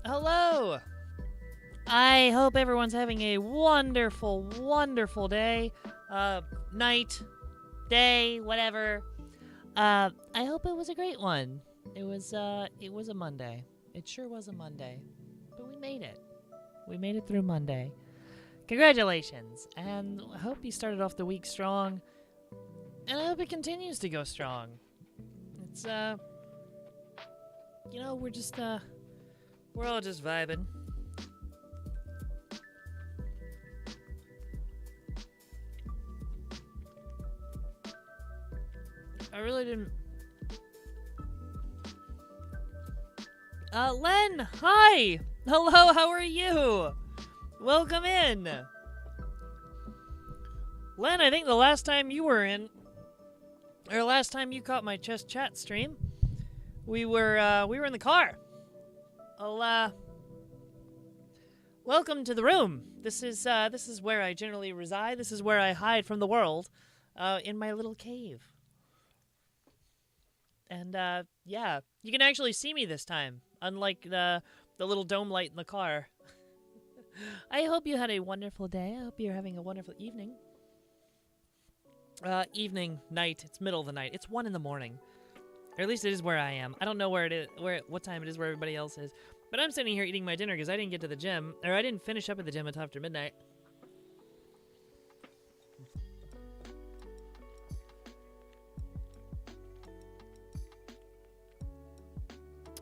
Hello! I hope everyone's having a wonderful, wonderful day, night, day, whatever. I hope it was a great one. It was a Monday. It sure was a Monday. But we made it. We made it through Monday. Congratulations! And I hope you started off the week strong. And I hope it continues to go strong. It's, we're all just vibing. I really didn't... Len! Hi! Hello, how are you? Welcome in! Len, I think the last time you were in, or last time you caught my Chess Chat stream, we were in the car. Welcome to the room. This is where I generally reside. This is where I hide from the world, in my little cave. And, yeah, you can actually see me this time, unlike the little dome light in the car. I hope you had a wonderful day. I hope you're having a wonderful evening. Evening, night, it's middle of the night. It's 1 in the morning. Or at least it is where I am. I don't know where it is, what time it is where everybody else is. But I'm sitting here eating my dinner because I didn't get to the gym, or I didn't finish up at the gym until after midnight.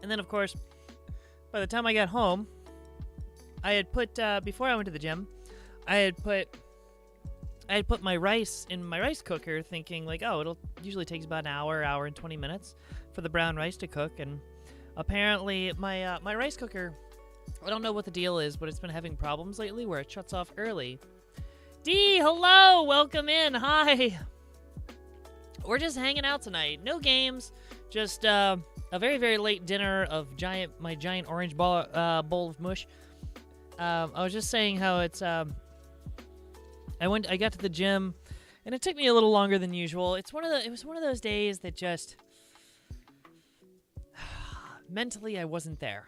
And then, of course, by the time I got home, I had put, before I went to the gym, I had put my rice in my rice cooker thinking, like, oh, it'll usually takes about an hour and 20 minutes for the brown rice to cook. And apparently my rice cooker, I don't know what the deal is, but it's been having problems lately where it shuts off early. Dee, hello! Welcome in. Hi! We're just hanging out tonight. No games. Just, a very, very late dinner of my giant orange bowl of mush. I was just saying how it's, I got to the gym, and it took me a little longer than usual. It was one of those days that just, mentally I wasn't there.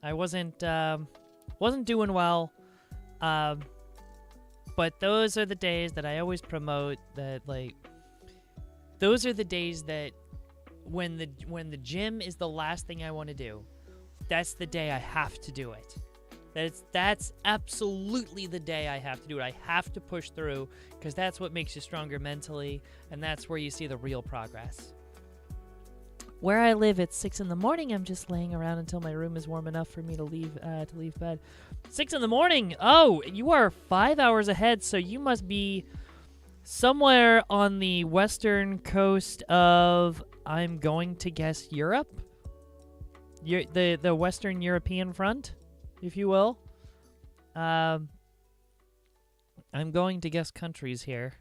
I wasn't doing well, but those are the days that I always promote, that, like, those are the days that when the gym is the last thing I want to do, that's the day I have to do it. That's absolutely the day I have to do it. I have to push through, because that's what makes you stronger mentally, and that's where you see the real progress. Where I live, it's 6 in the morning. I'm just laying around until my room is warm enough for me to leave bed. 6 in the morning. Oh, you are 5 hours ahead, so you must be somewhere on the western coast of, I'm going to guess, Europe? The Western European front, if you will. I'm going to guess countries here.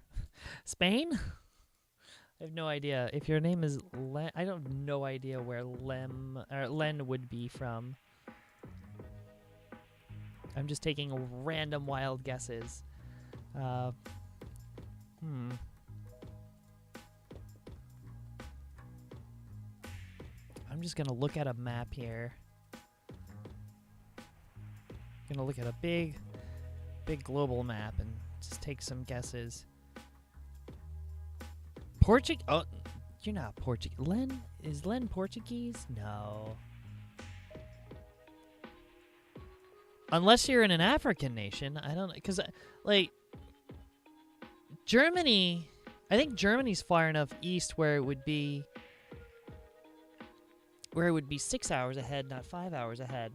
Spain? I have no idea. If your name is Len, I have no idea where Len would be from. I'm just taking random wild guesses. I'm just gonna look at a map here. Gonna look at a big global map and just take some guesses. Oh, you're not Portuguese. Is Len Portuguese? No. Unless you're in an African nation. I don't know. Because, like, Germany, I think Germany's far enough east where it would be 6 hours ahead, not 5 hours ahead.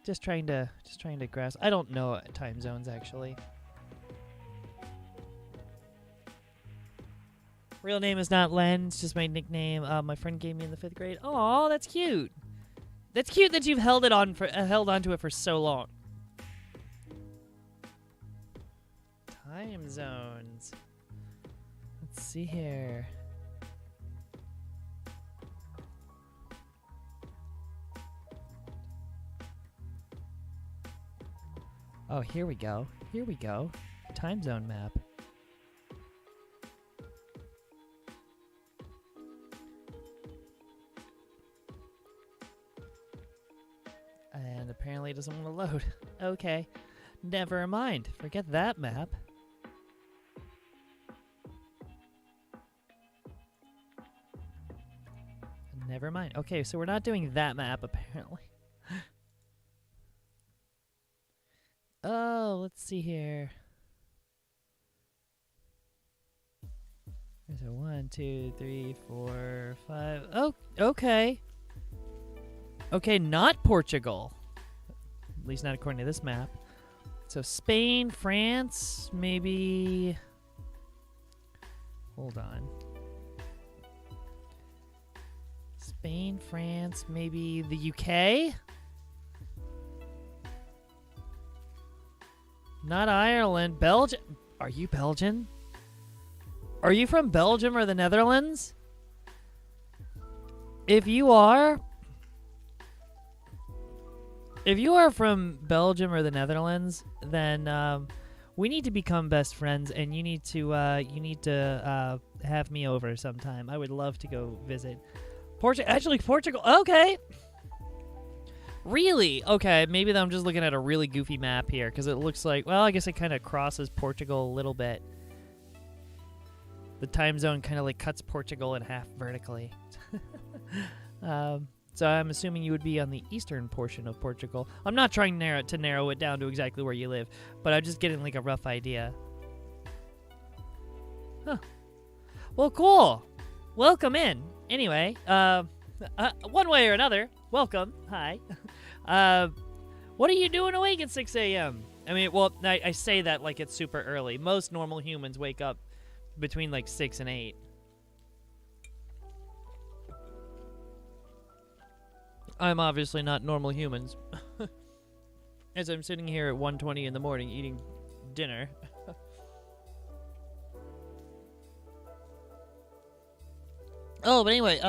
Just trying to grasp. I don't know time zones, actually. Real name is not Len. It's just my nickname. My friend gave me in the 5th grade. Oh, that's cute. That's cute that you've held onto it for so long. Time zones. Let's see here. Oh, here we go. Here we go. Time zone map. doesn't want to load. Okay. Never mind. Forget that map. Never mind. Okay, so we're not doing that map, apparently. Oh, let's see here. There's a 1, 2, 3, 4, 5. Oh, okay. Okay, not Portugal. At least not according to this map. So Spain, France, maybe... Hold on. Spain, France, maybe the UK? Not Ireland. Belgium. Are you Belgian? Are you from Belgium or the Netherlands? If you are from Belgium or the Netherlands, then we need to become best friends, and you need to have me over sometime. I would love to go visit Portugal. Okay. Really? Okay, maybe I'm just looking at a really goofy map here, because it looks like, well, I guess it kind of crosses Portugal a little bit. The time zone kind of like cuts Portugal in half vertically. So I'm assuming you would be on the eastern portion of Portugal. I'm not trying to narrow it down to exactly where you live, but I'm just getting like a rough idea. Huh. Well, cool. Welcome in. Anyway, one way or another, welcome. Hi. What are you doing awake at 6 a.m.? I mean, well, I say that like it's super early. Most normal humans wake up between like 6 and 8. I'm obviously not normal humans. As I'm sitting here at 1:20 in the morning eating dinner. Oh, but anyway,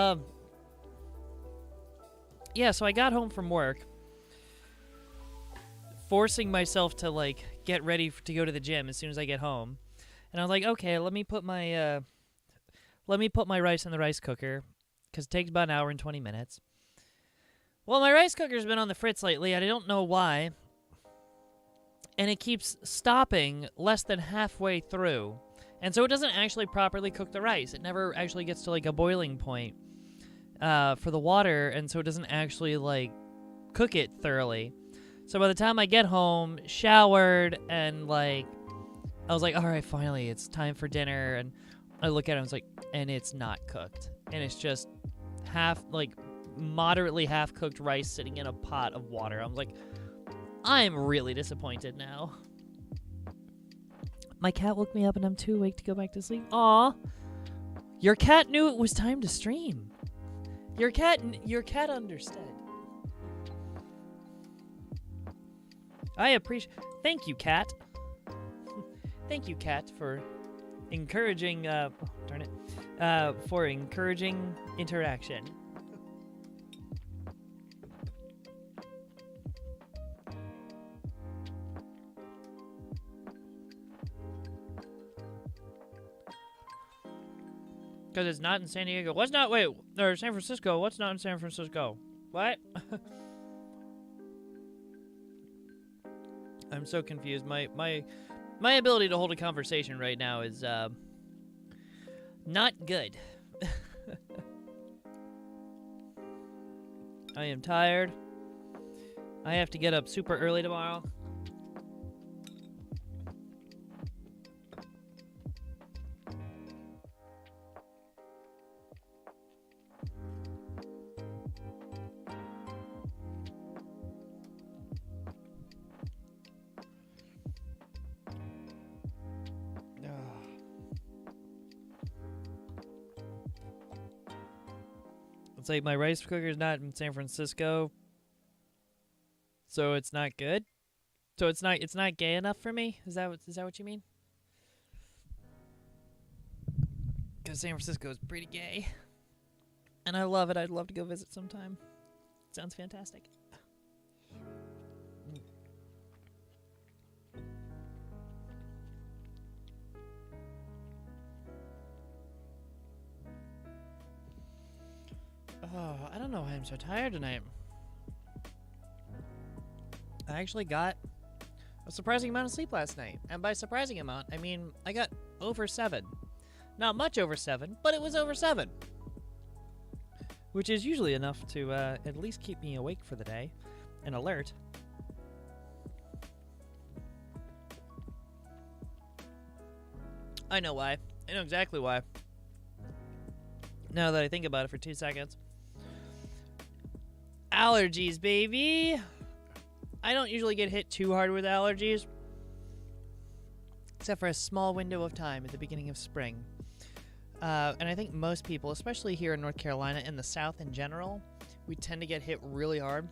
yeah, so I got home from work, forcing myself to like get ready to go to the gym as soon as I get home. And I was like, okay, let me put my rice in the rice cooker, because it takes about an hour and 20 minutes. Well, my rice cooker's been on the fritz lately. I don't know why. And it keeps stopping less than halfway through. And so it doesn't actually properly cook the rice. It never actually gets to like a boiling point for the water, and so it doesn't actually like cook it thoroughly. So by the time I get home, showered, and like, I was like, all right, finally, it's time for dinner. And I look at it, and I was like, and it's not cooked. And it's just moderately half-cooked rice sitting in a pot of water. I'm like, I'm really disappointed now. My cat woke me up and I'm too awake to go back to sleep. Aw. Your cat knew it was time to stream. Your cat understood. I appreciate... Thank you, cat. Thank you, cat, for encouraging... for encouraging interaction. Because it's not in San Diego. What's not? Wait, or San Francisco. What's not in San Francisco? What? I'm so confused. My ability to hold a conversation right now is not good. I am tired. I have to get up super early tomorrow. It's like my rice cooker's not in San Francisco, so it's not good. So it's not gay enough for me. Is that what you mean? Because San Francisco is pretty gay, and I love it. I'd love to go visit sometime. Sounds fantastic. Oh, I don't know why I'm so tired tonight. I actually got a surprising amount of sleep last night. And by surprising amount, I mean I got over 7. Not much over 7, but it was over 7. Which is usually enough to at least keep me awake for the day and alert. I know why. I know exactly why. Now that I think about it for 2 seconds. Allergies, baby! I don't usually get hit too hard with allergies. Except for a small window of time at the beginning of spring. And I think most people, especially here in North Carolina and the South in general, we tend to get hit really hard.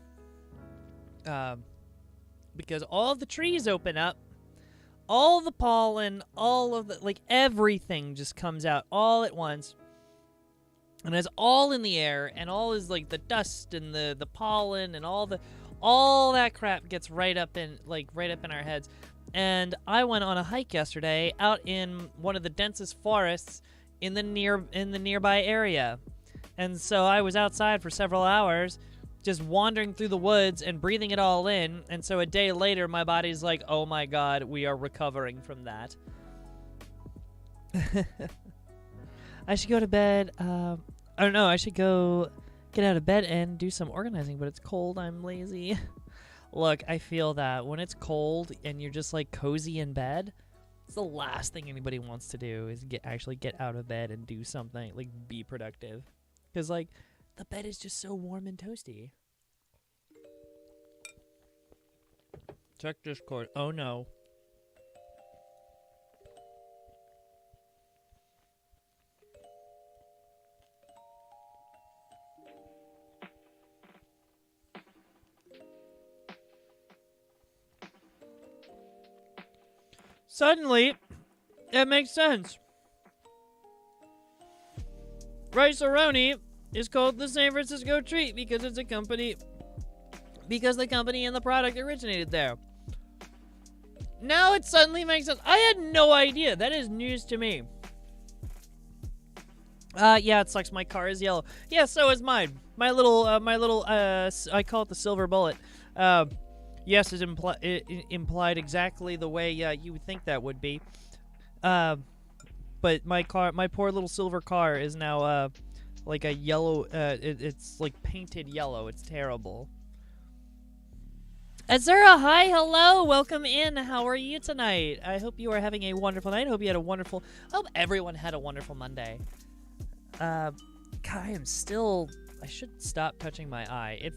Because all of the trees open up. All the pollen, all of the, like, everything just comes out all at once. And it's all in the air, and all is, like, the dust and the pollen and all that crap gets right up in our heads. And I went on a hike yesterday out in one of the densest forests in the nearby area. And so I was outside for several hours just wandering through the woods and breathing it all in. And so a day later, my body's like, oh my god, we are recovering from that. I should go to bed. I don't know. I should go get out of bed and do some organizing, but it's cold. I'm lazy. Look, I feel that when it's cold and you're just like cozy in bed, it's the last thing anybody wants to do is actually get out of bed and do something, like be productive. Because like the bed is just so warm and toasty. Check Discord. Oh no. Suddenly, it makes sense. Rice-A-Roni is called the San Francisco Treat because it's a company, because the company and the product originated there. Now it suddenly makes sense. I had no idea. That is news to me. Yeah, it sucks. My car is yellow. Yeah, so is mine. My little, I call it the silver bullet. Yes, it implied exactly the way you would think that would be. But my poor little silver car is now like a yellow. It's like painted yellow. It's terrible. Azura, hi, hello, welcome in. How are you tonight? I hope you are having a wonderful night. I hope you had a wonderful. I hope everyone had a wonderful Monday. God, I am still. I should stop touching my eye. It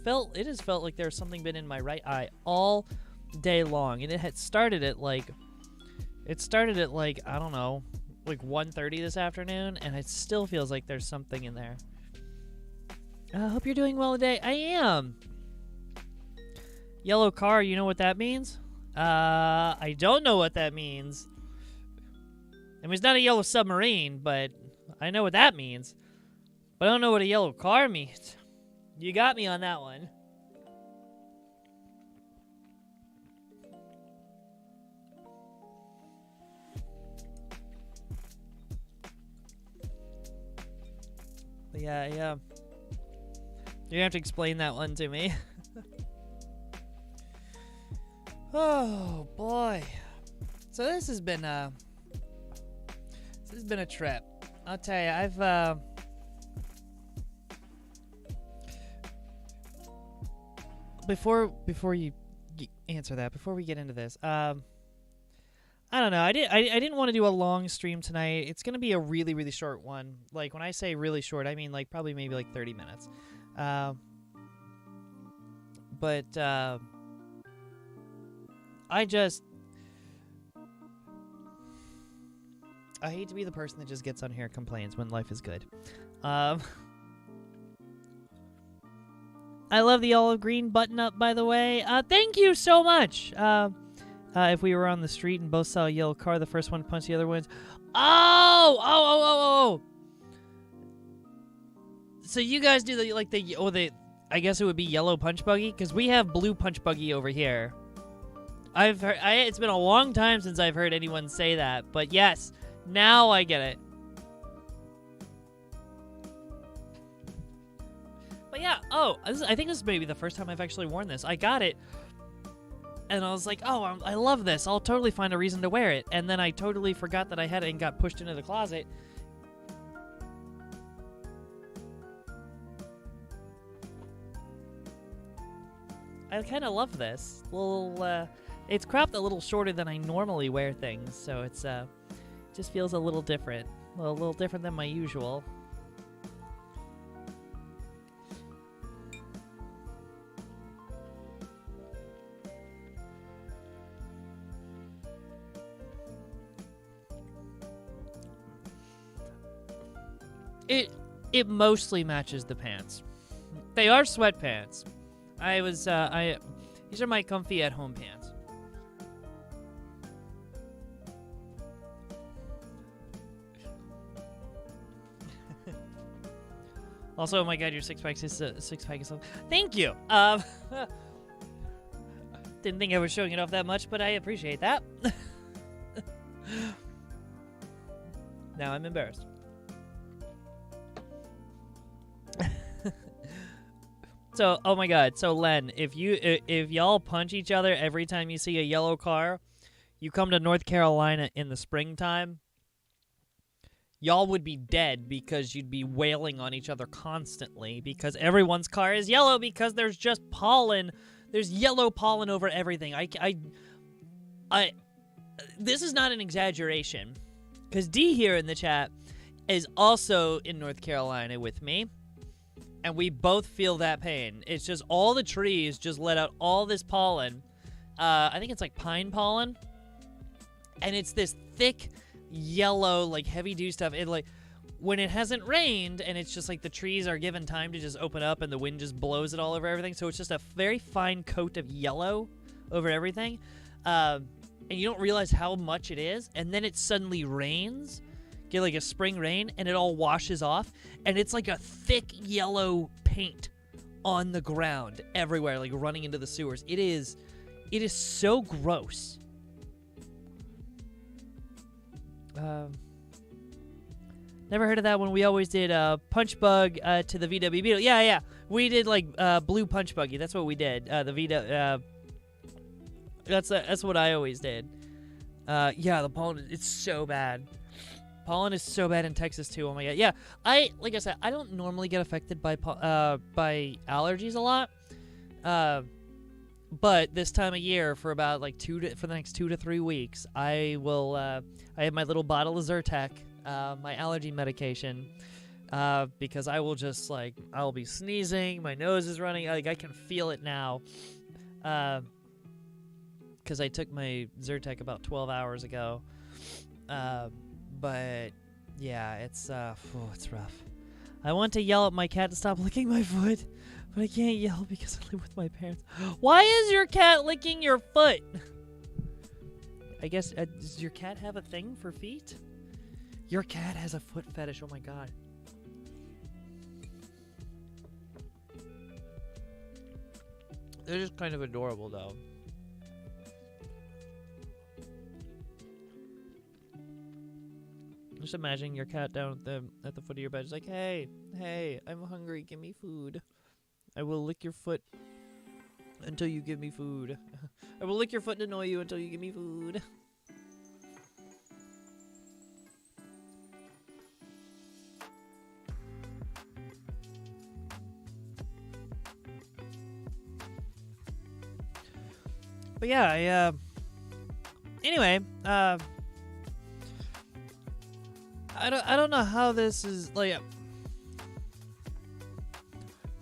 has felt like there's something been in my right eye all day long, and it had started at like, I don't know, like 1:30 this afternoon, and it still feels like there's something in there. I hope you're doing well today. I am. Yellow car, you know what that means? I don't know what that means. I mean, it's not a yellow submarine, but I know what that means. But I don't know what a yellow car means. You got me on that one. But yeah. You're gonna have to explain that one to me. Oh boy. So this has been a trip. I'll tell you, I've before you answer that, before we get into this, I don't know. I didn't want to do a long stream tonight. It's gonna be a really, really short one. Like when I say really short, I mean like probably maybe like 30 minutes. But I hate to be the person that just gets on here and complains when life is good. I love the olive green button up, by the way. Thank you so much. If we were on the street and both saw a yellow car, the first one to punch the other one's. Oh. So you guys do the I guess it would be yellow punch buggy, because we have blue punch buggy over here. I've heard. It's been a long time since I've heard anyone say that, but yes, now I get it. But yeah, I think this is maybe the first time I've actually worn this. I got it And I was like, oh, I love this. I'll totally find a reason to wear it. And then I totally forgot that I had it and got pushed into the closet. I kind of love this. It's cropped a little shorter than I normally wear things, so it's just feels a little different. A little different than my usual. It mostly matches the pants. They are sweatpants. These are my comfy at home pants. Also, oh my god, your six-pack is thank you. Didn't think I was showing it off that much, but I appreciate that. Now I'm embarrassed. So, oh my god. So, Len, if y'all punch each other every time you see a yellow car, you come to North Carolina in the springtime, y'all would be dead because you'd be wailing on each other constantly because everyone's car is yellow because there's just pollen. There's yellow pollen over everything. This is not an exaggeration because D here in the chat is also in North Carolina with me. And we both feel that pain. It's just all the trees just let out all this pollen. I think it's like pine pollen. And it's this thick, yellow, like heavy dew stuff. It like when it hasn't rained and it's just like the trees are given time to just open up and the wind just blows it all over everything. So it's just a very fine coat of yellow over everything. And you don't realize how much it is. And then it suddenly rains. Get like a spring rain and it all washes off and it's like a thick yellow paint on the ground everywhere, like running into the sewers. It is so gross. Never heard of that one. We always did punch bug to the VW Beetle. Yeah, we did like blue punch buggy. That's what we did. The VW. That's what I always did. Yeah, the pollen. It's so bad. Pollen is so bad in Texas too. Oh my god. Yeah, like I said, I don't normally get affected by allergies a lot. But this time of year, for about like for the next 2 to 3 weeks, I will. I have my little bottle of Zyrtec, my allergy medication, because I will just like I'll be sneezing, my nose is running, like I can feel it now. Because I took my Zyrtec about 12 hours ago. But yeah, it's rough. I want to yell at my cat to stop licking my foot, but I can't yell because I live with my parents. Why is your cat licking your foot? I guess, does your cat have a thing for feet? Your cat has a foot fetish, oh my god. They're just kind of adorable, though. Just imagine your cat down at the foot of your bed. It's like, hey, I'm hungry. Give me food. I will lick your foot until you give me food. I will lick your foot and annoy you until you give me food. But yeah, anyway, I don't know how this is, like,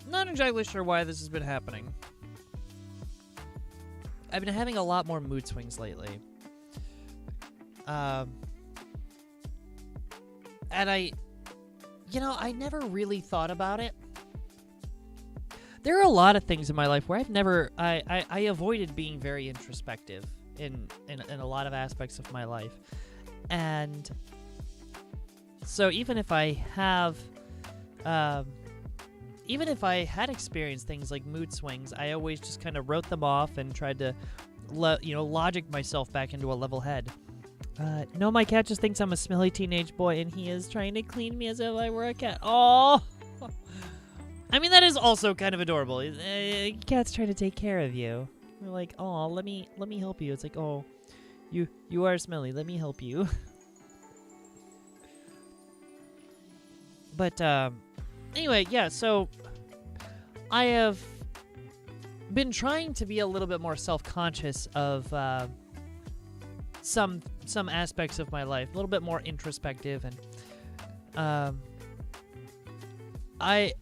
not exactly sure why this has been happening. I've been having a lot more mood swings lately. And I never really thought about it. There are a lot of things in my life where I avoided being very introspective in a lot of aspects of my life. And so even if I had experienced things like mood swings, I always just kind of wrote them off and tried to, logic myself back into a level head. No, my cat just thinks I'm a smelly teenage boy, and he is trying to clean me as if I were a cat. Oh, I mean, that is also kind of adorable. Cat's trying to take care of you. They're like, oh, let me help you. It's like, oh, you are smelly. Let me help you. But anyway, yeah. So I have been trying to be a little bit more self-conscious of some aspects of my life, a little bit more introspective, and I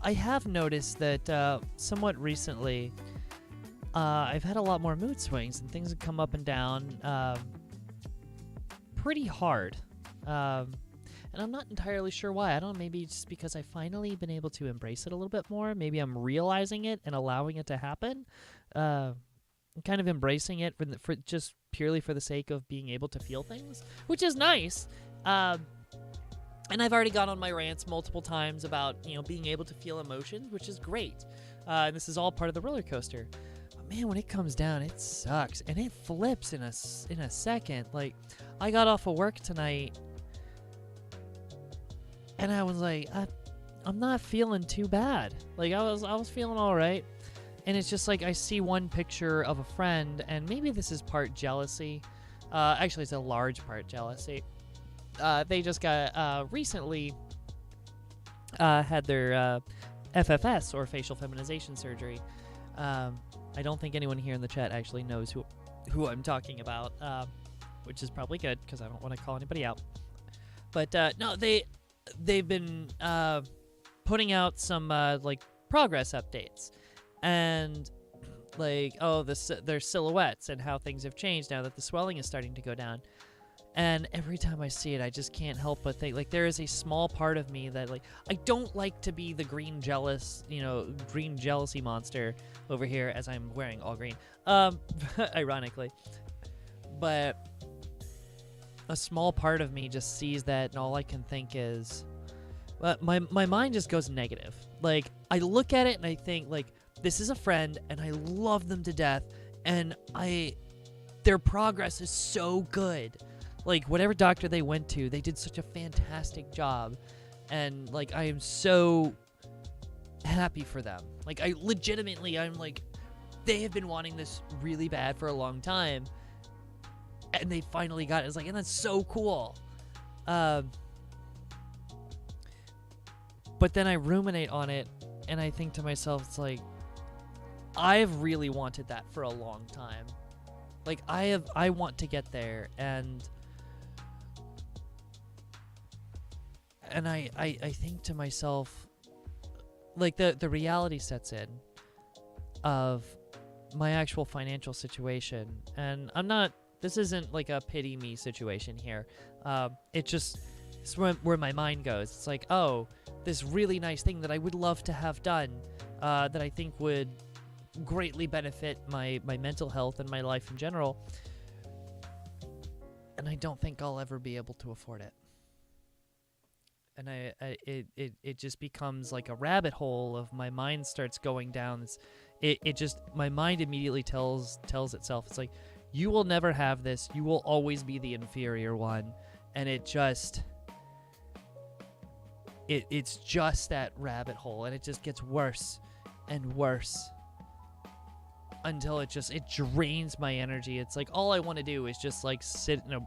have noticed that somewhat recently I've had a lot more mood swings, and things have come up and down pretty hard. And I'm not entirely sure why. I don't know, maybe just because I've finally been able to embrace it a little bit more. Maybe I'm realizing it and allowing it to happen. Kind of embracing it for just purely for the sake of being able to feel things, which is nice. And I've already gone on my rants multiple times about, being able to feel emotions, which is great. And this is all part of the roller coaster. But man, when it comes down, it sucks. And it flips in a second. Like, I got off of work tonight, and I was like, I'm not feeling too bad. Like, I was feeling all right. And it's just like I see one picture of a friend, and maybe this is part jealousy. Actually, it's a large part jealousy. They just got recently had their FFS, or facial feminization surgery. I don't think anyone here in the chat actually knows who I'm talking about, which is probably good because I don't want to call anybody out. But no, they've been putting out some progress updates, and their silhouettes and how things have changed now that the swelling is starting to go down. And every time I see it, I just can't help but think, there is a small part of me that, I don't like to be the green jealousy monster over here, as I'm wearing all green, ironically. But a small part of me just sees that, and all I can think is, my mind just goes negative. I look at it and I think, this is a friend, and I love them to death, and their progress is so good. Whatever doctor they went to, they did such a fantastic job, and, I am so happy for them. I legitimately, they have been wanting this really bad for a long time, and they finally got it. It's and that's so cool. But then I ruminate on it, and I think to myself, it's I've really wanted that for a long time. I want to get there, and I think to myself, the reality sets in of my actual financial situation, and this isn't a pity me situation here. It's where my mind goes. It's oh, this really nice thing that I would love to have done, that I think would greatly benefit my mental health and my life in general, and I don't think I'll ever be able to afford it. And it just becomes a rabbit hole of my mind starts going down. My mind immediately tells itself, it's you will never have this. You will always be the inferior one. And it's just that rabbit hole, and it just gets worse and worse until it drains my energy. It's all I want to do is just sit in a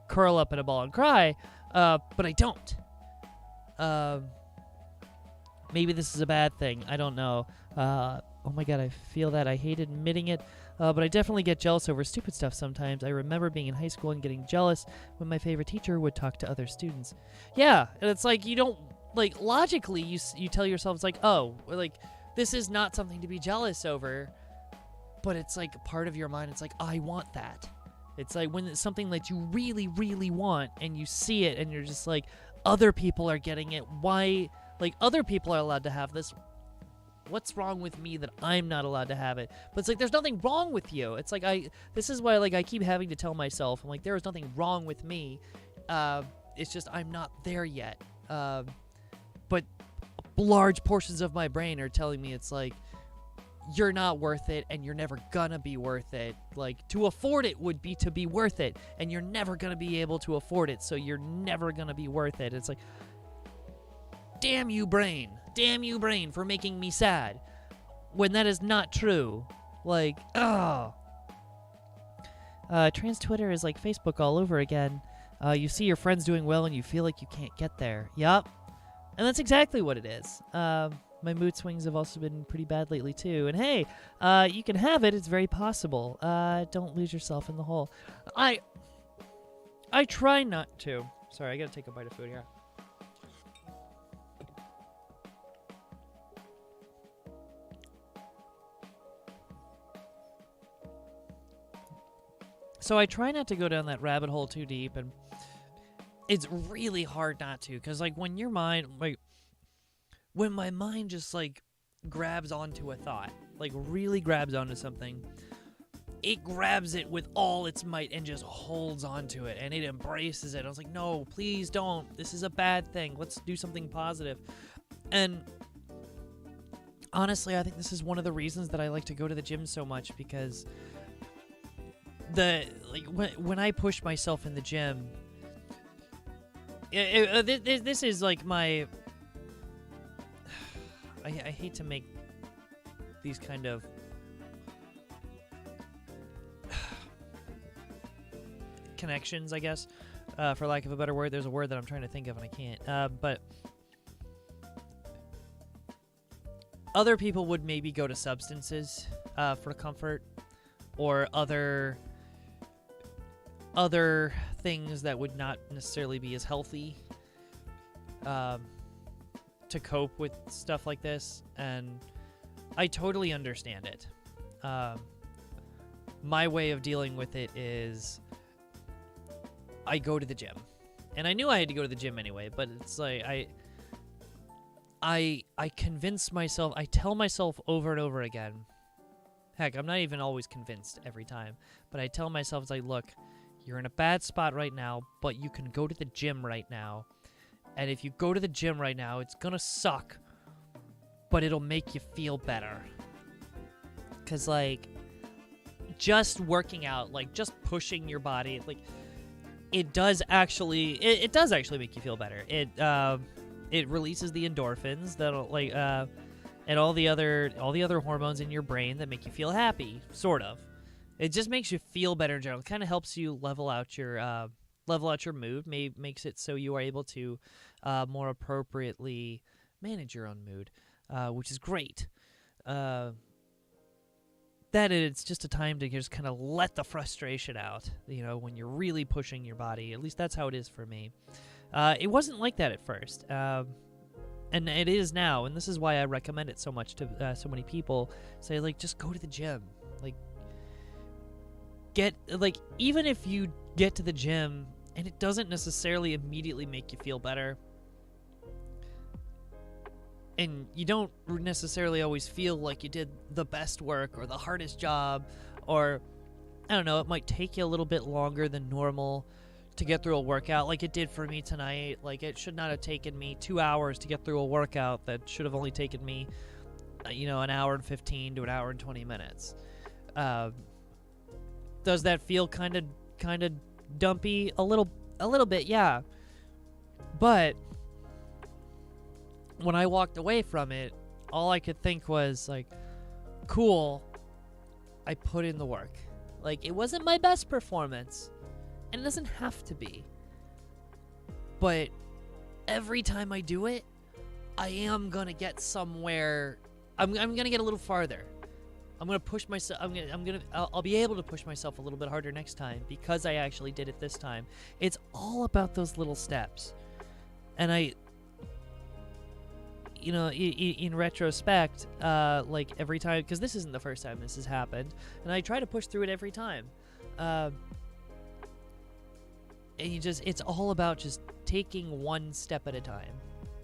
curl up in a ball and cry, but I don't. Maybe this is a bad thing. I don't know. Oh my god, I feel that. I hate admitting it, but I definitely get jealous over stupid stuff sometimes. I remember being in high school and getting jealous when my favorite teacher would talk to other students. Yeah, and it's you don't, logically, you tell yourself, it's oh, this is not something to be jealous over, but it's part of your mind, it's I want that. It's when it's something that you really, really want, and you see it, and you're just other people are getting it. Why? Other people are allowed to have this. What's wrong with me that I'm not allowed to have it? But it's there's nothing wrong with you. It's this is why I keep having to tell myself, I'm there is nothing wrong with me. It's just I'm not there yet. But large portions of my brain are telling me it's you're not worth it, and you're never gonna be worth it. To afford it would be to be worth it, and you're never gonna be able to afford it, so you're never gonna be worth it. It's damn you brain for making me sad, when that is not true. Like, oh. Trans Twitter is like Facebook all over again. You see your friends doing well and you feel like you can't get there. Yup. And that's exactly what it is. My mood swings have also been pretty bad lately too. And hey, you can have it. It's very possible. Don't lose yourself in the hole. I try not to. Sorry, I gotta take a bite of food here. So I try not to go down that rabbit hole too deep, and it's really hard not to, because like when your mind, like when my mind just like grabs onto a thought, like really grabs onto something, it grabs it with all its might and just holds onto it, and it embraces it. I was like, no, please don't. This is a bad thing. Let's do something positive. And honestly, I think this is one of the reasons that I like to go to the gym so much, because when I push myself in the gym, this is like my. I hate to make these kind of connections, I guess, for lack of a better word. There's a word that I'm trying to think of and I can't. But other people would maybe go to substances for comfort, or other things that would not necessarily be as healthy to cope with stuff like this, and I totally understand it. My way of dealing with it is I go to the gym, and I knew I had to go to the gym anyway, but it's like I convince myself, I tell myself over and over again. Heck, I'm not even always convinced every time, but I tell myself, it's like, look, you're in a bad spot right now, but you can go to the gym right now. And if you go to the gym right now, it's gonna suck, but it'll make you feel better. Cause like, just working out, like just pushing your body, like it does actually make you feel better. It releases the endorphins that'll like and all the other hormones in your brain that make you feel happy, sort of. It just makes you feel better in general. It kind of helps you level out your mood. Makes it so you are able to more appropriately manage your own mood, which is great. That it's just a time to just kind of let the frustration out, when you're really pushing your body. At least that's how it is for me. It wasn't like that at first, and it is now, and this is why I recommend it so much to so many people. Say, like, just go to the gym. Even if you get to the gym and it doesn't necessarily immediately make you feel better, and you don't necessarily always feel like you did the best work or the hardest job, or, I don't know, it might take you a little bit longer than normal to get through a workout, like it did for me tonight. Like, it should not have taken me 2 hours to get through a workout that should have only taken me, an hour and 15 to an hour and 20 minutes. Does that feel kind of dumpy? A little bit, yeah. But when I walked away from it, all I could think was like, cool, I put in the work. Like, it wasn't my best performance, and it doesn't have to be. But every time I do it, I am gonna get somewhere. I'm gonna get a little farther. I'm gonna push myself. I'll be able to push myself a little bit harder next time because I actually did it this time. It's all about those little steps, and in retrospect, like every time, because this isn't the first time this has happened, and I try to push through it every time. And it's all about just taking one step at a time.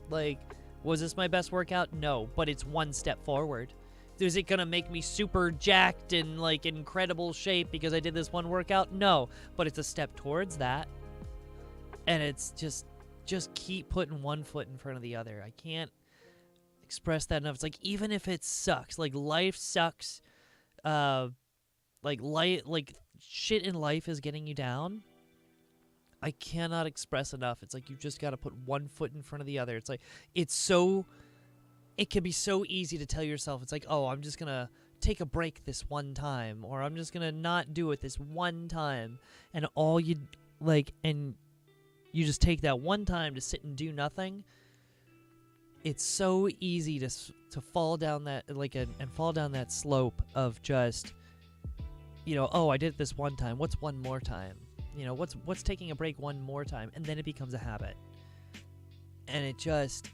Like, was this my best workout? No, but it's one step forward. Is it gonna make me super jacked and like incredible shape because I did this one workout? No, but it's a step towards that. And it's just keep putting one foot in front of the other. I can't express that enough. It's like, even if it sucks, like life sucks, like shit in life is getting you down, I cannot express enough. It's like, you just got to put one foot in front of the other. It's like, it can be so easy to tell yourself, it's like, oh, I'm just going to take a break this one time, or I'm just gonna not do it this one time, and all you and you just take that one time to sit and do nothing. It's so easy to fall down that and fall down that slope of just, oh, I did it this one time. What's one more time? What's taking a break one more time? And then it becomes a habit, and it just,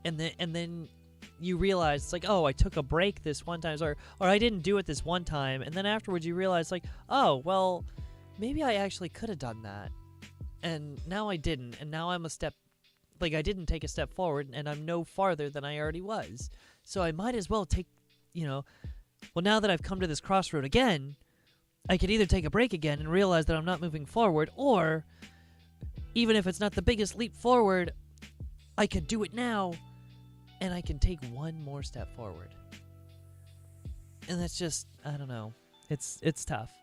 and then you realize it's like, oh, I took a break this one time, or I didn't do it this one time, and then afterwards you realize like, oh, well, maybe I actually could have done that, and now I didn't, and now I'm a step, I didn't take a step forward, and I'm no farther than I already was, so I might as well take, well, now that I've come to this crossroad again, I could either take a break again and realize that I'm not moving forward, or even if it's not the biggest leap forward, I could do it now, and I can take one more step forward. And that's just, I don't know. It's tough.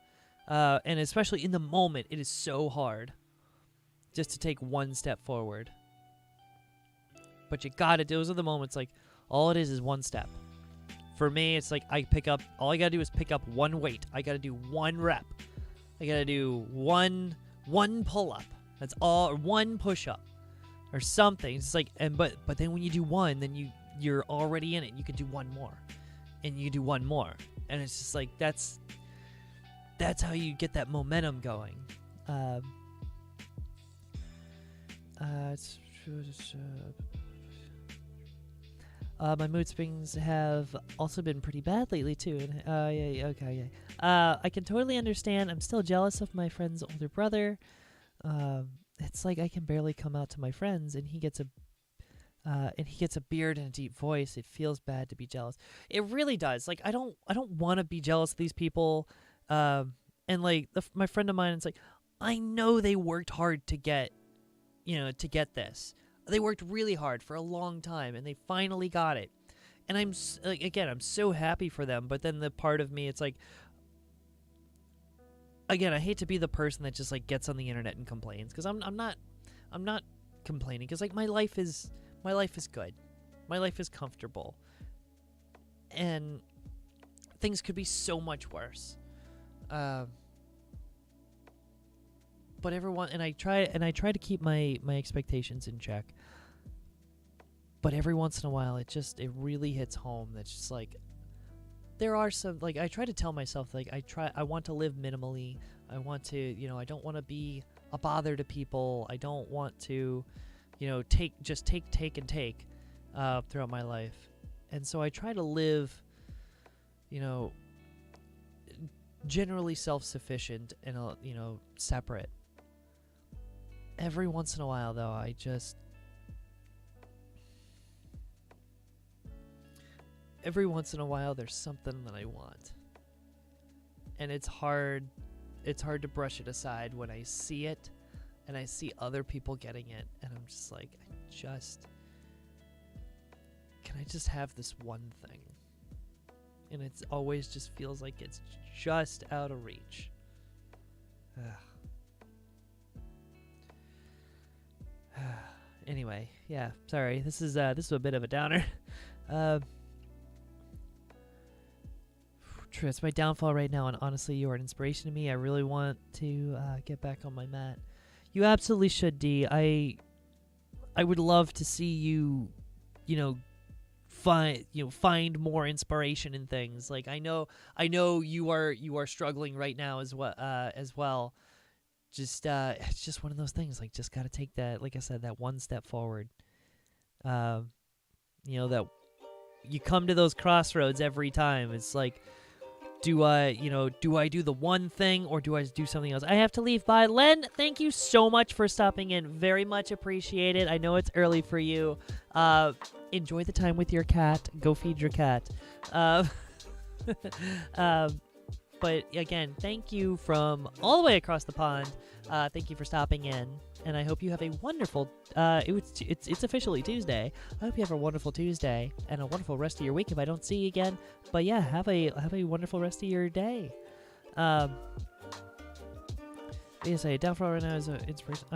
And especially in the moment, it is so hard just to take one step forward. But you gotta, those are the moments, all it is one step. For me, it's all I gotta do is pick up one weight. I gotta do one rep. I gotta do one pull-up. That's all, or one push-up. Or something. It's but then when you do one, then you're already in it. You can do one more, and you do one more, and it's just that's how you get that momentum going. My mood swings have also been pretty bad lately too. And I can totally understand. I'm still jealous of my friend's older brother. It's I can barely come out to my friends, and he gets a beard and a deep voice. It feels bad to be jealous. It really does. I don't want to be jealous of these people. And my friend of mine, it's I know they worked hard to get, to get this. They worked really hard for a long time, and they finally got it. And I'm I'm so happy for them. But then the part of me, it's again, I hate to be the person that just gets on the internet and complains, because I'm not complaining, because my life is good, my life is comfortable, and things could be so much worse. But everyone, and I try to keep my expectations in check. But every once in a while, it really hits home. That's just there are some, I try to tell myself, I want to live minimally. I want to, I don't want to be a bother to people. I don't want to, take throughout my life. And so I try to live, generally self-sufficient and, separate. Every once in a while, though, every once in a while, there's something that I want. And it's hard to brush it aside when I see it, and I see other people getting it, and I'm just can I just have this one thing? And it's always just feels like it's just out of reach. Anyway, yeah, sorry. This is a bit of a downer. True, it's my downfall right now, and honestly, you are an inspiration to me. I really want to get back on my mat. You absolutely should, D. I would love to see you, find more inspiration in things. I know you are struggling right now as well. Just it's just one of those things. Just gotta take that, like I said, that one step forward. That you come to those crossroads every time. It's do I do the one thing, or do I do something else? I have to leave. Bye. Len, thank you so much for stopping in. Very much appreciated. I know it's early for you. Enjoy the time with your cat. Go feed your cat. But again, thank you from all the way across the pond. Thank you for stopping in, and I hope you have a wonderful. It's officially Tuesday. I hope you have a wonderful Tuesday and a wonderful rest of your week. If I don't see you again, but yeah, have a wonderful rest of your day. Yes, I downfall right now is inspiration.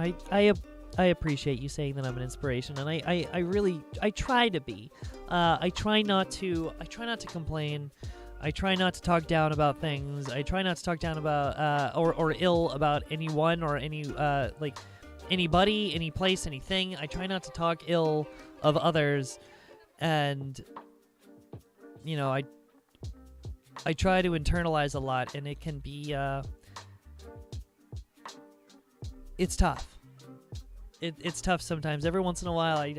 I appreciate you saying that I'm an inspiration, and I really try to be. I try not to complain. I try not to talk down about things. I try not to talk down about or ill about anyone or anybody, any place, anything. I try not to talk ill of others, and I try to internalize a lot, and it can be it's tough. It's tough sometimes. Every once in a while, I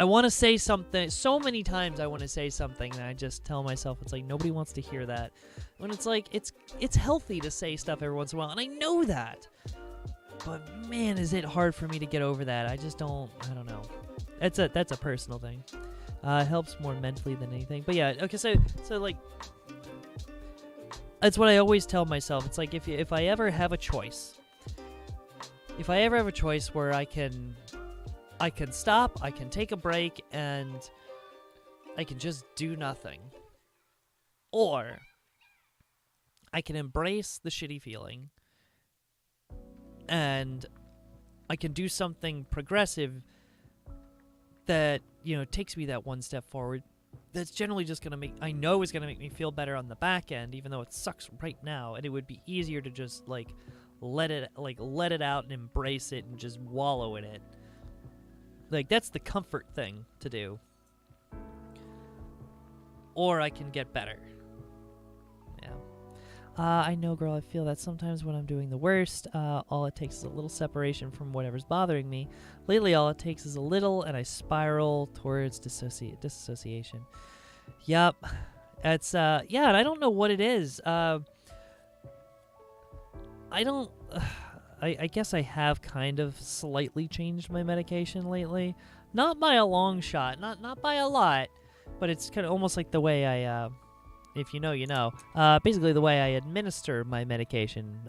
want to say something. So many times I want to say something, and I just tell myself it's like nobody wants to hear that. When it's like it's healthy to say stuff every once in a while, and I know that. But man, is it hard for me to get over that. I don't know. That's a personal thing. It helps more mentally than anything. But yeah, okay, so like that's what I always tell myself. It's like if I ever have a choice. If I ever have a choice where I can stop, I can take a break, and I can just do nothing. Or I can embrace the shitty feeling, and I can do something progressive that, takes me that one step forward. That's generally just going to is going to make me feel better on the back end, even though it sucks right now, and it would be easier to just, let it out and embrace it and just wallow in it. That's the comfort thing to do. Or I can get better. Yeah. I know, girl, I feel that sometimes when I'm doing the worst, all it takes is a little separation from whatever's bothering me. Lately, all it takes is a little, and I spiral towards disassociation. Yup. It's, and I don't know what it is. I guess I have kind of slightly changed my medication lately. Not by a long shot, not by a lot, but it's kind of almost like the way I, if you know, you know. Basically the way I administer my medication,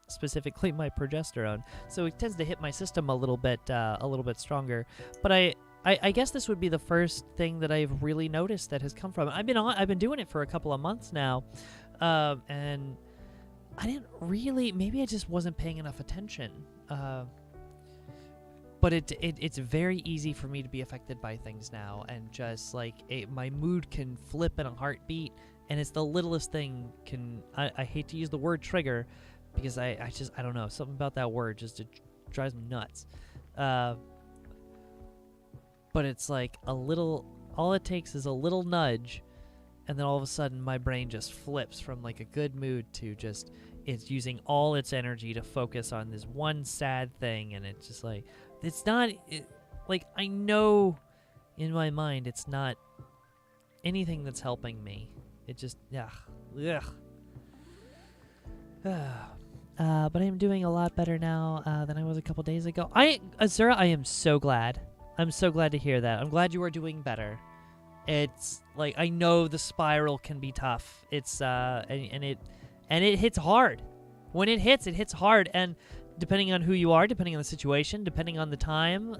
specifically my progesterone. So it tends to hit my system a little bit stronger. But I guess this would be the first thing that I've really noticed that has come from it. I've been doing it for a couple of months now, and I didn't really. Maybe I just wasn't paying enough attention. But it's very easy for me to be affected by things now, and just my mood can flip in a heartbeat, and it's the littlest thing. I hate to use the word trigger, because I don't know, something about that word just it drives me nuts. But it's like a little. All it takes is a little nudge, and then all of a sudden my brain just flips from a good mood to just it's using all its energy to focus on this one sad thing, and it's just it's not I know in my mind it's not anything that's helping me. It just ugh. But I am doing a lot better now than I was a couple days ago. Azura, I am so glad. I'm so glad to hear that. I'm glad you are doing better. It's I know the spiral can be tough. It's and it hits hard. When it hits hard, and depending on who you are, depending on the situation, depending on the time,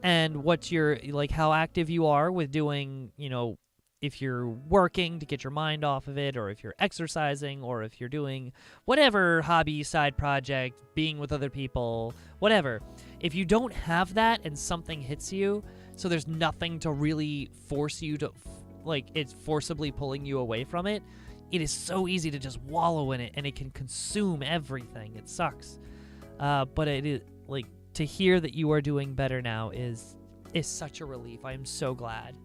and what you're how active you are with doing, if you're working to get your mind off of it, or if you're exercising, or if you're doing whatever hobby, side project, being with other people, whatever. If you don't have that and something hits you, so there's nothing to really force you to, it's forcibly pulling you away from it, it is so easy to just wallow in it, and it can consume everything. It sucks. But it is, to hear that you are doing better now is such a relief. I am so glad.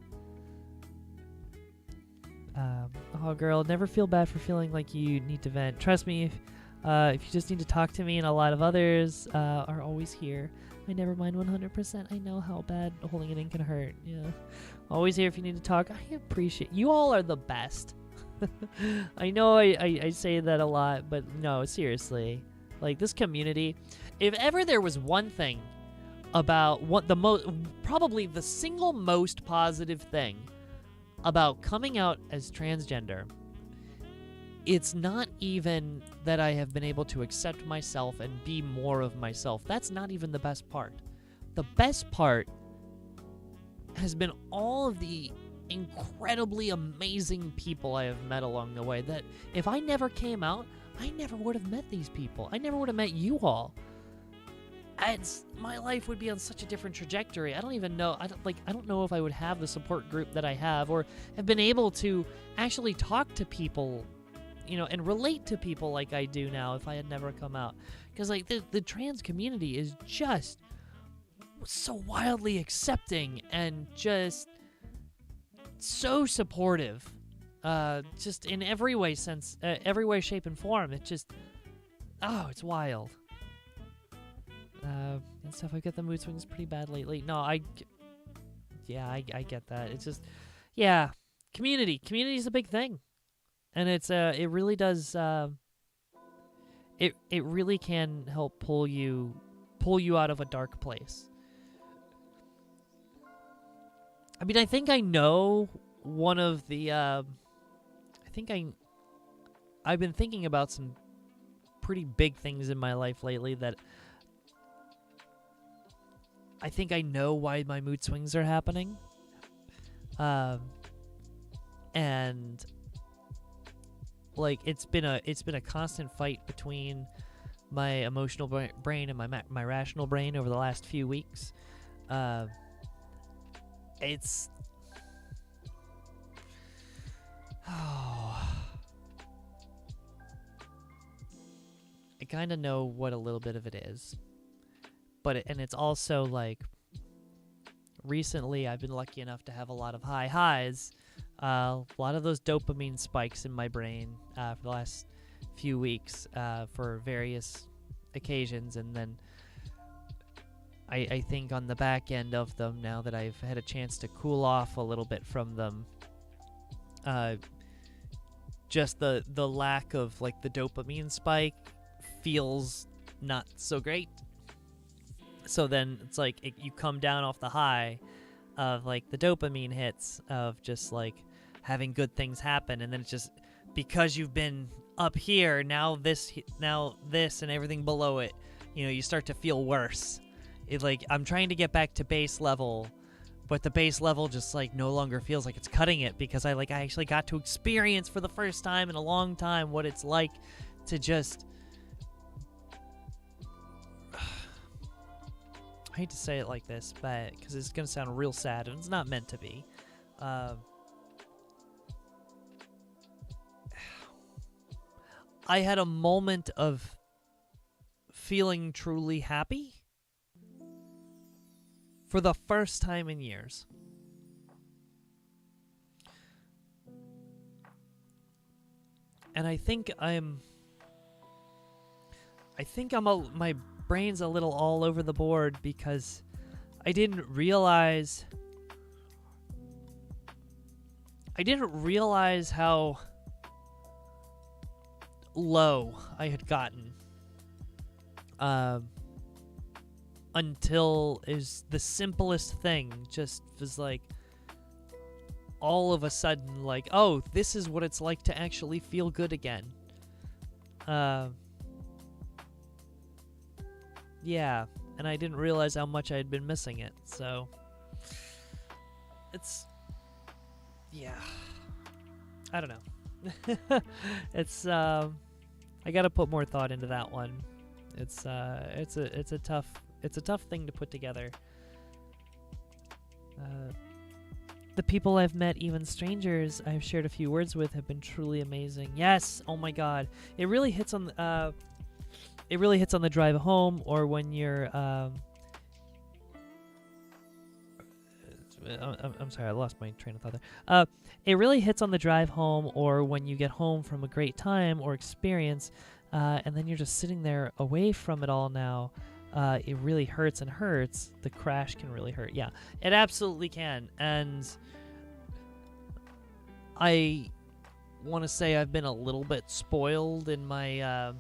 Oh, girl, never feel bad for feeling like you need to vent. Trust me, if you just need to talk to me, and a lot of others are always here. I never mind 100%. I know how bad holding it in can hurt. Yeah, always here if you need to talk. I appreciate you all are the best. I know I say that a lot, but no, seriously. This community, if ever there was one thing about probably the single most positive thing about coming out as transgender, it's not even that I have been able to accept myself and be more of myself. That's not even the best part. The best part has been all of the incredibly amazing people I have met along the way, that if I never came out, I never would have met these people. I never would have met you all. my life would be on such a different trajectory. I don't even know. I don't know if I would have the support group that I have, or have been able to actually talk to people, and relate to people like I do now if I had never come out. Because like the trans community is just so wildly accepting and just so supportive, just in every way, shape, and form. It's just, it's wild. And stuff. I've got the mood swings pretty bad lately. No, I get that. It's just, community is a big thing, and it really does. It really can help pull you out of a dark place. I mean, I think I know one of the. I've been thinking about some pretty big things in my life lately that I think I know why my mood swings are happening. And like it's been a constant fight between my emotional brain and my rational brain over the last few weeks. It's I kind of know what a little bit of it is, but it's also like recently I've been lucky enough to have a lot of high highs, a lot of those dopamine spikes in my brain for the last few weeks for various occasions, and then I think on the back end of them, now that I've had a chance to cool off a little bit from them, just the lack of like the dopamine spike feels not so great. So then it's like you come down off the high of like the dopamine hits of just like having good things happen, and then it's just because you've been up here, now this and everything below it, you start to feel worse. It's like I'm trying to get back to base level, but the base level just like no longer feels like it's cutting it, because I actually got to experience for the first time in a long time what it's like to just I hate to say it like this, but because it's going to sound real sad, and it's not meant to be. I had a moment of feeling truly happy for the first time in years. And I think my brain's a little all over the board, because I didn't realize how low I had gotten until is the simplest thing just was like all of a sudden like, oh, this is what it's like to actually feel good again. Yeah, and I didn't realize how much I had been missing it, so it's, yeah, I don't know. It's, I gotta put more thought into that one. It's a tough thing to put together. The people I've met, even strangers I've shared a few words with, have been truly amazing. Yes, oh my God, it really hits on the drive home, or when you're I'm sorry, I lost my train of thought there. It really hits on the drive home, or when you get home from a great time or experience, and then you're just sitting there away from it all now. It really hurts and hurts. The crash can really hurt. Yeah, it absolutely can. And I want to say I've been a little bit spoiled in my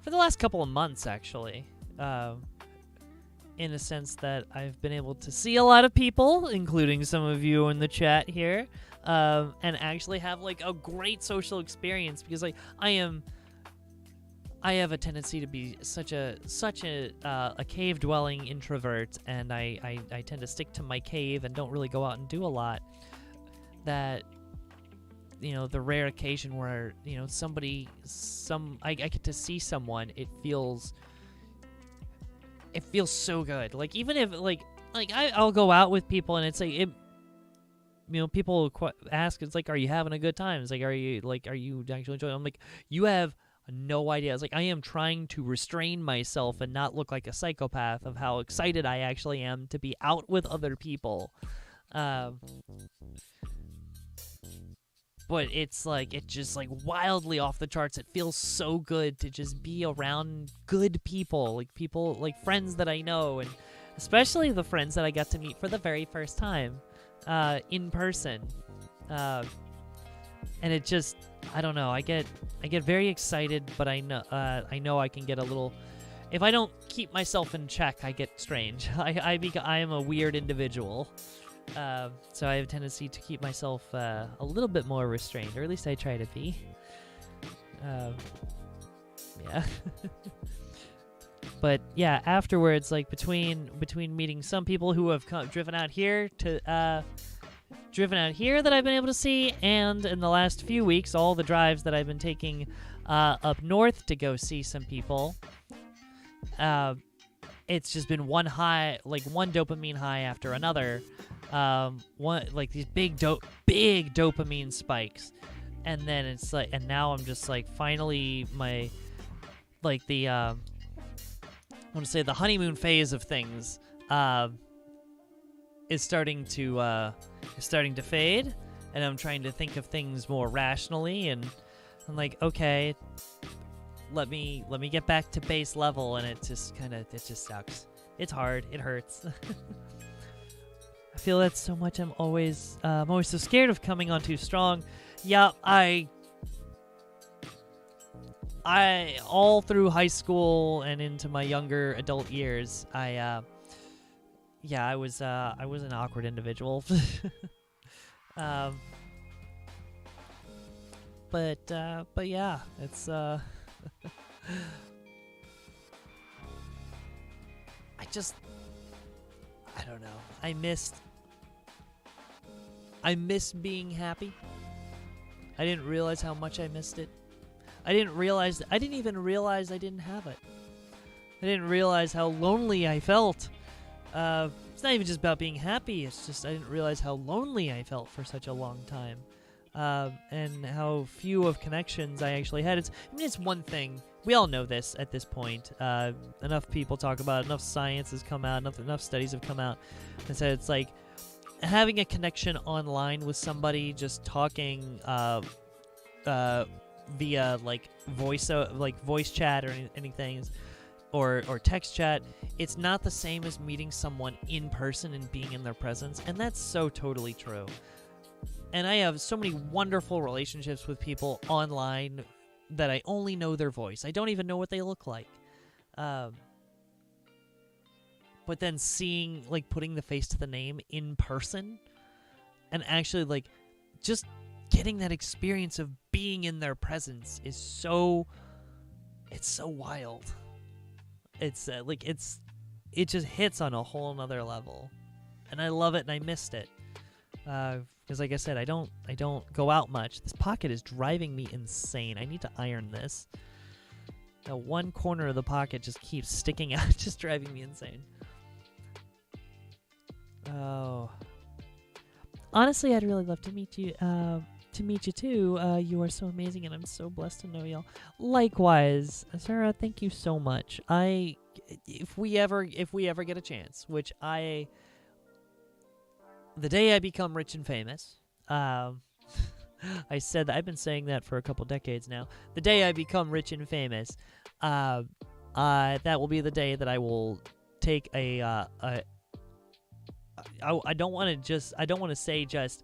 for the last couple of months, actually, in a sense that I've been able to see a lot of people, including some of you in the chat here, and actually have like a great social experience, because like I have a tendency to be such a cave-dwelling introvert, and I tend to stick to my cave and don't really go out and do a lot. That, the rare occasion where, I get to see someone, it feels it feels so good. Like, even if, I'll go out with people, and it's like, people ask, it's like, are you having a good time? It's like, are you actually enjoying it? I'm like, you have no idea. It's like, I am trying to restrain myself and not look like a psychopath of how excited I actually am to be out with other people. But it's like, it's just like wildly off the charts. It feels so good to just be around good people, like friends that I know, and especially the friends that I got to meet for the very first time, in person. And it just, I don't know. I get very excited, but I know I can get a little. If I don't keep myself in check, I get strange. I am a weird individual. So I have a tendency to keep myself a little bit more restrained, or at least I try to be. Yeah. But yeah, afterwards, like between meeting some people who have driven out here that I've been able to see, and in the last few weeks, all the drives that I've been taking up north to go see some people. It's just been one dopamine high after another. These big dopamine spikes, and then it's like, and now I'm just like, finally I want to say the honeymoon phase of things is starting to fade, and I'm trying to think of things more rationally, and I'm like, okay, let me get back to base level, and it just sucks. It's hard. It hurts. I feel that so much. I'm always so scared of coming on too strong. Yeah, I all through high school and into my younger adult years, I was an awkward individual. But yeah, it's I don't know. I miss being happy. I didn't realize how much I missed it. I didn't even realize I didn't have it. I didn't realize how lonely I felt. It's not even just about being happy. It's just I didn't realize how lonely I felt for such a long time. And how few of connections I actually had. It's one thing. We all know this at this point. Enough people talk about it. Enough science has come out. Enough studies have come out. And so it's like having a connection online with somebody, just talking via voice chat or anything, or text chat. It's not the same as meeting someone in person and being in their presence. And that's so totally true. And I have so many wonderful relationships with people online that I only know their voice. I don't even know what they look like. But then seeing, putting the face to the name in person, and actually, just getting that experience of being in their presence is so wild. It's it just hits on a whole nother level. And I love it, and I missed it. Because like I said, I don't go out much. This pocket is driving me insane. I need to iron this. The one corner of the pocket just keeps sticking out, just driving me insane. Oh. Honestly, I'd really love to meet you. Too. You are so amazing, and I'm so blessed to know y'all. Likewise, Sarah. Thank you so much. If we ever get a chance, which the day I become rich and famous, I said that I've been saying that for a couple decades now. The day I become rich and famous, that will be the day that I will take I don't want to say just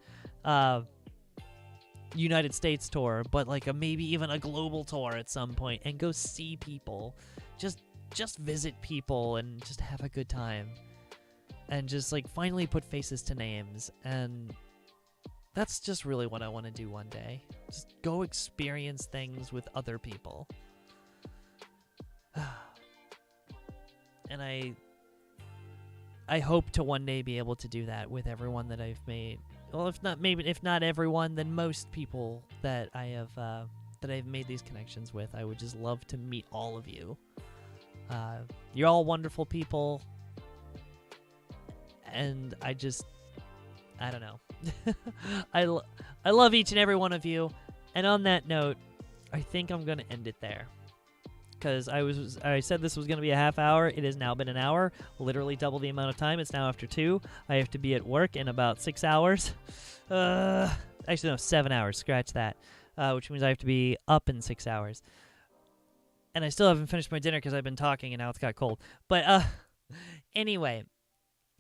United States tour, but maybe even a global tour at some point, and go see people, just visit people and just have a good time. And just finally put faces to names, and that's just really what I want to do one day. Just go experience things with other people. And I hope to one day be able to do that with everyone that I've made. Well, if not everyone, then most people that I've made these connections with. I would just love to meet all of you. You're all wonderful people, and I don't know. I love each and every one of you, and on that note, I think I'm gonna end it there. Because I said this was going to be a half hour. It has now been an hour, literally double the amount of time. It's now after 2. I have to be at work in about 6 hours. Actually, no, 7 hours. Scratch that. Which means I have to be up in 6 hours. And I still haven't finished my dinner because I've been talking and now it's got cold. But anyway,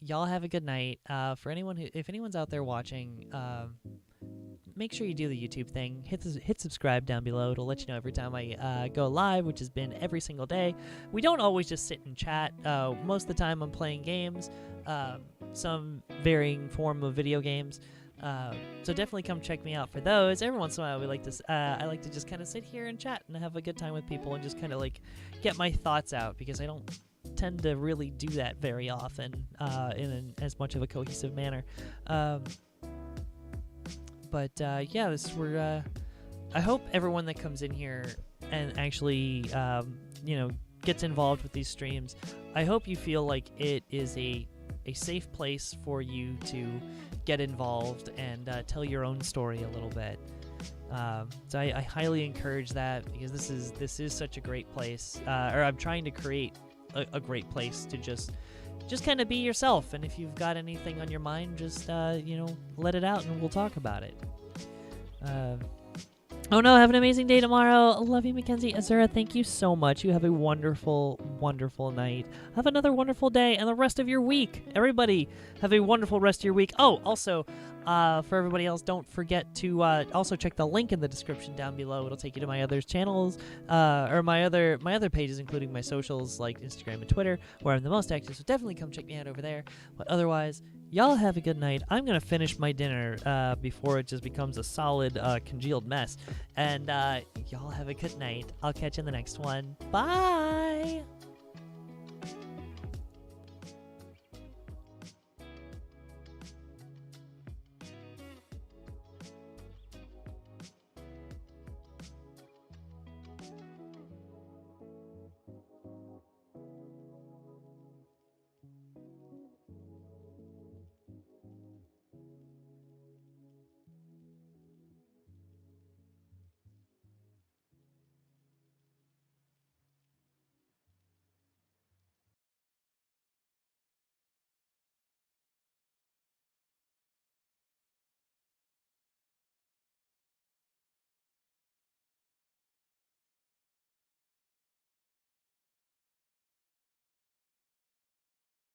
y'all have a good night. For anyone if anyone's out there watching, make sure you do the YouTube thing. Hit subscribe down below. It'll let you know every time I go live, which has been every single day. We don't always just sit and chat. Most of the time I'm playing games, some varying form of video games. So definitely come check me out for those. Every once in a while I like to just kind of sit here and chat and have a good time with people and just kind of like get my thoughts out, because I don't tend to really do that very often in as much of a cohesive manner. But yeah, I hope everyone that comes in here and actually, gets involved with these streams, I hope you feel like it is a safe place for you to get involved and tell your own story a little bit. So I highly encourage that, because this is such a great place, or I'm trying to create a great place to just kind of be yourself, and if you've got anything on your mind, just let it out and we'll talk about it. Oh no, have an amazing day tomorrow. Love you, Mackenzie. Azura, thank you so much. You have a wonderful, wonderful night. Have another wonderful day and the rest of your week. Everybody, have a wonderful rest of your week. Oh, also, for everybody else, don't forget to also check the link in the description down below. It'll take you to my other channels, or my other pages, including my socials like Instagram and Twitter, where I'm the most active. So definitely come check me out over there. But otherwise, y'all have a good night. I'm gonna finish my dinner before it just becomes a solid congealed mess. And y'all have a good night. I'll catch you in the next one. Bye.